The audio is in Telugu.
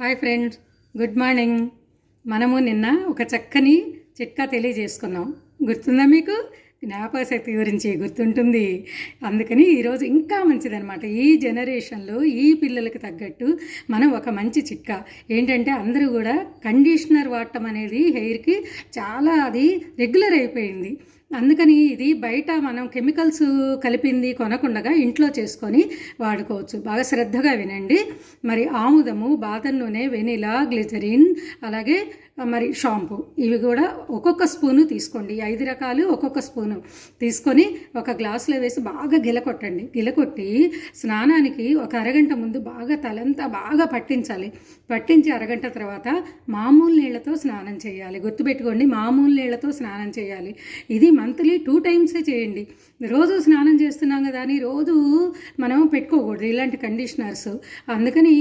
Hi friends, good morning. మనము నిన్న ఒక చక్కని చిట్కా తెలియజేసుకున్నాం. గుర్తుందా మీకు? జ్ఞాపకశక్తి గురించి గుర్తుంటుంది. అందుకని ఈరోజు ఇంకా మంచిదనమాట. ఈ జనరేషన్లో ఈ పిల్లలకు తగ్గట్టు మనం ఒక మంచి చిట్కా ఏంటంటే, అందరూ కూడా కండిషనర్ వాడటం అనేది హెయిర్కి చాలా అది రెగ్యులర్ అయిపోయింది. అందుకని ఇది బయట మనం కెమికల్స్ కలిపింది కొనకుండా ఇంట్లో చేసుకొని వాడుకోవచ్చు. బాగా శ్రద్ధగా వినండి. మరి ఆముదము, బాదం నూనె, వెనిలా, గ్లిజరిన్, అలాగే మరి షాంపూ, ఇవి కూడా ఒక్కొక్క స్పూను తీసుకోండి. 5 రకాలు ఒక్కొక్క స్పూను తీసుకొని ఒక గ్లాసులో వేసి బాగా గిలకొట్టండి. గిలకొట్టి స్నానానికి ఒక అరగంట ముందు బాగా తలంతా బాగా పట్టించాలి. పట్టించి అరగంట తర్వాత మామూలు నీళ్లతో స్నానం చేయాలి. గుర్తుపెట్టుకోండి, మామూలు నీళ్లతో స్నానం చేయాలి. ఇది మంత్లీ 2 టైమ్సే చేయండి. రోజు స్నానం చేస్తున్నాం కదా అని రోజు మనం పెట్టుకోకూడదు ఇలాంటి కండిషనర్స్. అందుకని